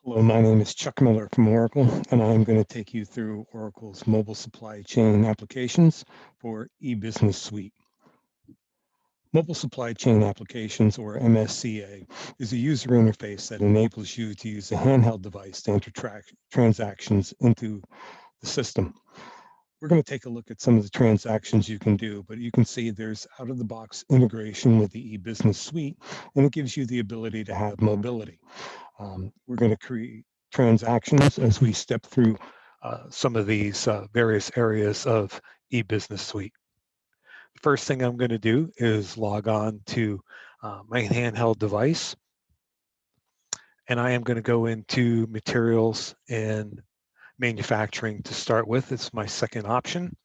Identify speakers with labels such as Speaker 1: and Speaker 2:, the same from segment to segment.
Speaker 1: Hello, my name is Chuck Miller from Oracle, and I'm going to take you through Oracle's mobile supply chain applications for eBusiness Suite. Mobile Supply Chain Applications, or MSCA, is a user interface that enables you to use a handheld device to enter transactions into the system. We're going to take a look at some of the transactions you can do, but you can see there's out-of-the-box integration with the eBusiness Suite, and it gives you the ability to have mobility. We're going to create transactions as we step through some of these various areas of eBusiness Suite. The first thing I'm going to do is log on to my handheld device, and I am going to go into materials and manufacturing to start with. It's my second option,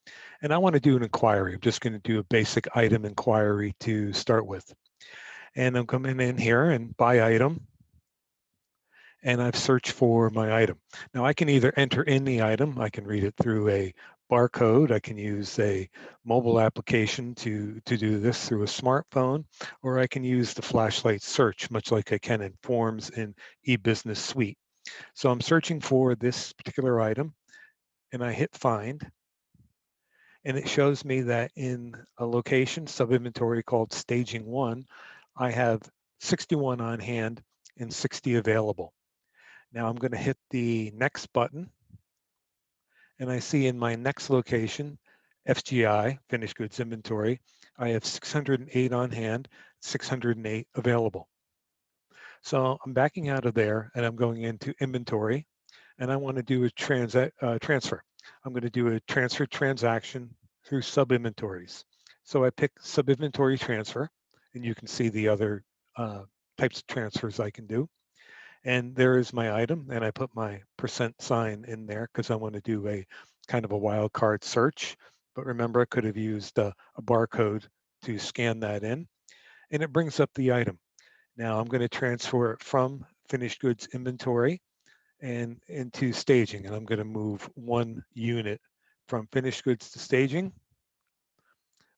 Speaker 1: and I want to do an inquiry. I'm just going to do a basic item inquiry to start with. And I'm coming in here and buy item, and I've searched for my item. Now I can either enter in the item, I can read it through a barcode, I can use a mobile application to do this through a smartphone, or I can use the flashlight search, much like I can in Forms in eBusiness Suite. So I'm searching for this particular item, and I hit find, and it shows me that in a location sub-inventory called staging 1, I have 61 on hand and 60 available. Now I'm going to hit the next button, and I see in my next location, FGI, finished goods inventory, I have 608 on hand, 608 available. So I'm backing out of there and I'm going into inventory, and I want to do a transfer. I'm going to do a transfer transaction through sub-inventories. So I pick sub-inventory transfer, and you can see the other types of transfers I can do. And there is my item, and I put my % sign in there because I want to do a kind of a wildcard search. But remember, I could have used a barcode to scan that in, and it brings up the item. Now I'm going to transfer it from finished goods inventory and into staging, and I'm going to move 1 unit from finished goods to staging.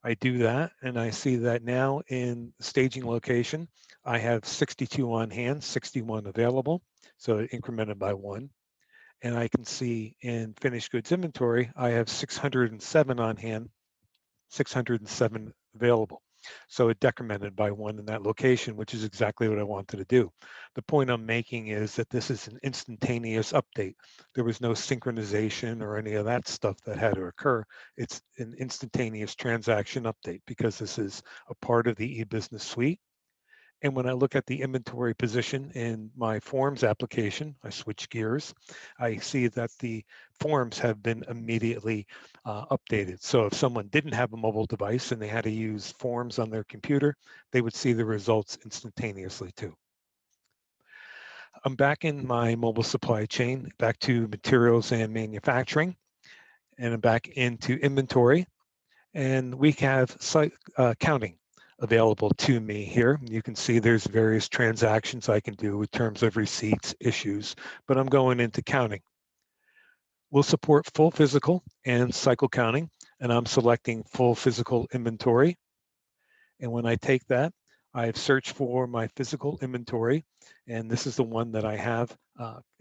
Speaker 1: I do that, and I see that now in staging location, I have 62 on hand, 61 available, so it incremented by 1. And I can see in finished goods inventory, I have 607 on hand, 607 available. So it decremented by 1 in that location, which is exactly what I wanted to do. The point I'm making is that this is an instantaneous update. There was no synchronization or any of that stuff that had to occur. It's an instantaneous transaction update because this is a part of the eBusiness Suite. And when I look at the inventory position in my Forms application, I switch gears, I see that the forms have been immediately updated. So if someone didn't have a mobile device and they had to use Forms on their computer, they would see the results instantaneously too. I'm back in my mobile supply chain, back to materials and manufacturing, and I'm back into inventory. And we have counting available to me here. You can see there's various transactions I can do in terms of receipts, issues, but I'm going into counting. We'll support full physical and cycle counting, and I'm selecting full physical inventory. And when I take that, I've searched for my physical inventory, and this is the one that I have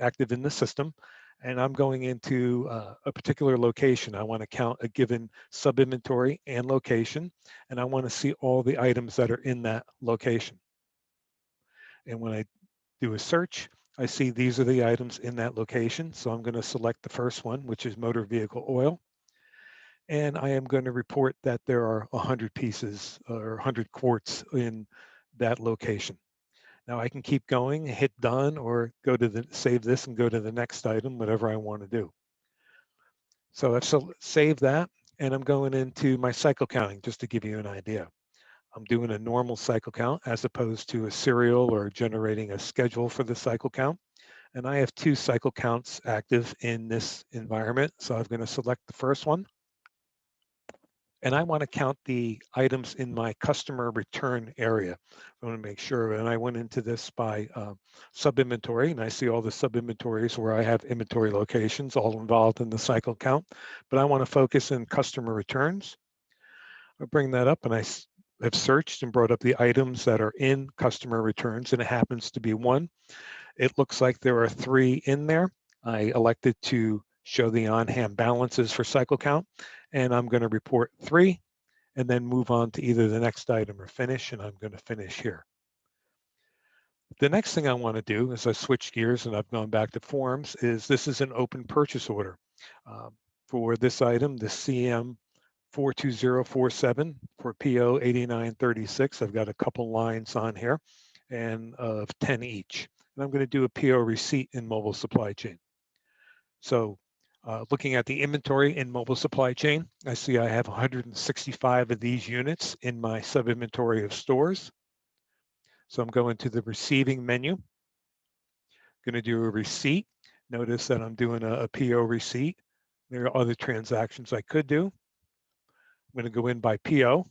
Speaker 1: active in the system. And I'm going into a particular location. I want to count a given sub-inventory and location, and I want to see all the items that are in that location. And when I do a search, I see these are the items in that location. So I'm going to select the first one, which is motor vehicle oil. And I am going to report that there are 100 pieces or 100 quarts in that location. Now I can keep going, hit done, or go to the save this and go to the next item, whatever I want to do. So I've saved that, and I'm going into my cycle counting just to give you an idea. I'm doing a normal cycle count as opposed to a serial or generating a schedule for the cycle count. And I have 2 cycle counts active in this environment. So I'm going to select the first one. And I want to count the items in my customer return area. I want to make sure, and I went into this by sub-inventory, and I see all the sub-inventories where I have inventory locations all involved in the cycle count, but I want to focus in customer returns. I bring that up, and I have searched and brought up the items that are in customer returns, and it happens to be 1.
Speaker 2: It looks like there are 3 in there. I elected to show the on-hand balances for cycle count, and I'm going to report 3 and then move on to either the next item or finish, and I'm going to finish here. The next thing I want to do as I switch gears and I've gone back to forms is this is an open purchase order. Um, for this item, the CM 42047 for PO 8936. I've got a couple lines on here and of 10 each. And I'm going to do a PO receipt in mobile supply chain. So looking at the inventory in mobile supply chain, I see I have 165 of these units in my sub-inventory of stores. So I'm going to the receiving menu, going to do a receipt. Notice that I'm doing a PO receipt. There are other transactions I could do. I'm going to go in by PO.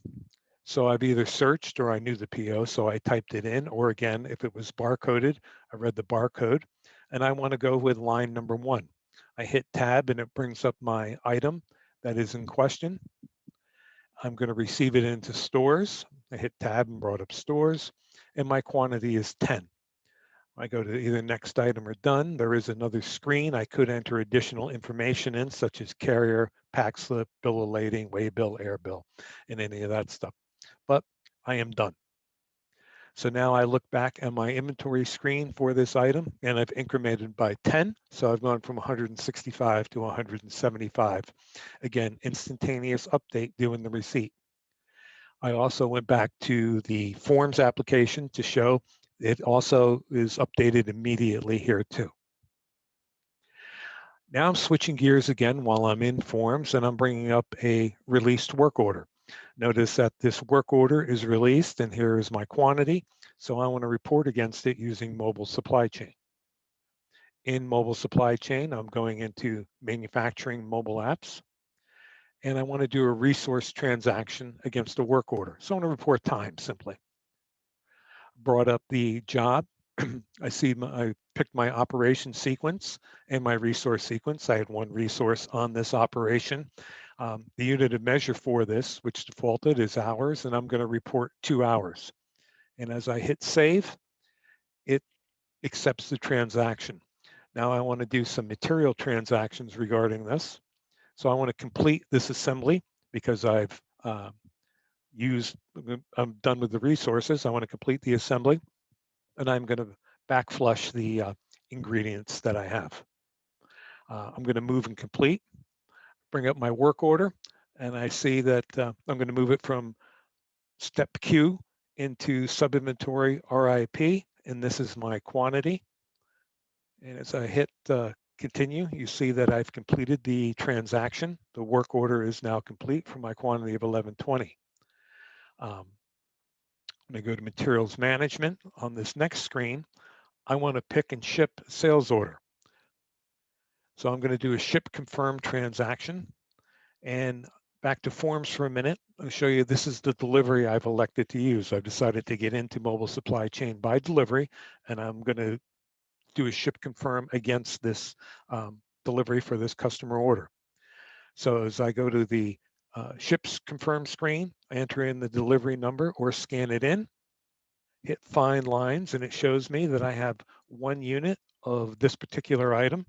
Speaker 2: So I've either searched or I knew the PO, so I typed it in, or again, if it was barcoded, I read the barcode, and I want to go with line number 1. I hit tab and it brings up my item that is in question. I'm going to receive it into stores. I hit tab and brought up stores, and my quantity is 10. I go to either next item or done. There is another screen. I could enter additional information in, such as carrier, pack slip, bill of lading, weigh bill, air bill, and any of that stuff. But I am done. So now I look back at my inventory screen for this item and I've incremented by 10. So I've gone from 165 to 175. Again, instantaneous update doing the receipt. I also went back to the forms application to show it also is updated immediately here too. Now I'm switching gears again while I'm in forms and I'm bringing up a released work order. Notice that this work order is released and here is my quantity. So I want to report against it using mobile supply chain. In mobile supply chain, I'm going into manufacturing mobile apps and I want to do a resource transaction against a work order. So I want to report time simply. Brought up the job. I picked my operation sequence and my resource sequence. I had one resource on this operation. The unit of measure for this, which defaulted, is hours, and I'm going to report 2 hours. And as I hit save, it accepts the transaction. Now I want to do some material transactions regarding this. So I want to complete this assembly because I'm done with the resources. I want to complete the assembly. And I'm going to backflush the ingredients that I have. I'm going to move and complete, bring up my work order, and I see that I'm going to move it from step Q into sub-inventory RIP, and this is my quantity. And as I hit continue, you see that I've completed the transaction. The work order is now complete for my quantity of 1120. I'm going to go to materials management. On this next screen, I want to pick and ship sales order. So I'm going to do a ship confirm transaction and back to forms for a minute. I'll show you this is the delivery I've elected to use. I've decided to get into mobile supply chain by delivery, and I'm going to do a ship confirm against this delivery for this customer order. So as I go to the ships confirm screen, I enter in the delivery number or scan it in, hit find lines, and it shows me that I have 1 unit of this particular item.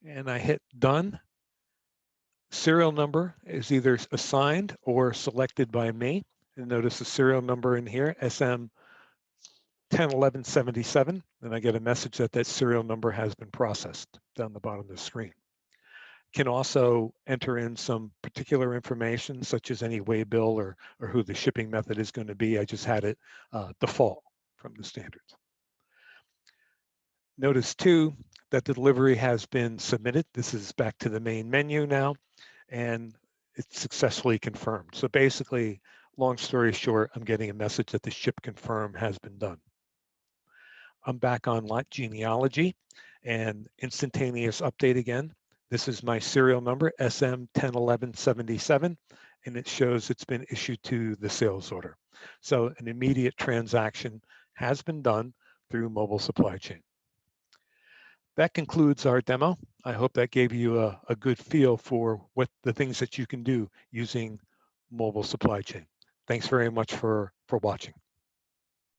Speaker 2: And I hit done. Serial number is either assigned or selected by me. And notice the serial number in here, SM 101177, and I get a message that that serial number has been processed down the bottom of the screen. Can also enter in some particular information, such as any weigh bill or who the shipping method is going to be. I just had it default from the standards. Notice too that the delivery has been submitted. This is back to the main menu now, and it's successfully confirmed. So basically, long story short, I'm getting a message that the ship confirm has been done. I'm back on lot genealogy and instantaneous update again. This is my serial number, SM101177, and it shows it's been issued to the sales order. So an immediate transaction has been done through mobile supply chain. That concludes our demo. I hope that gave you a good feel for what the things that you can do using mobile supply chain. Thanks very much for watching.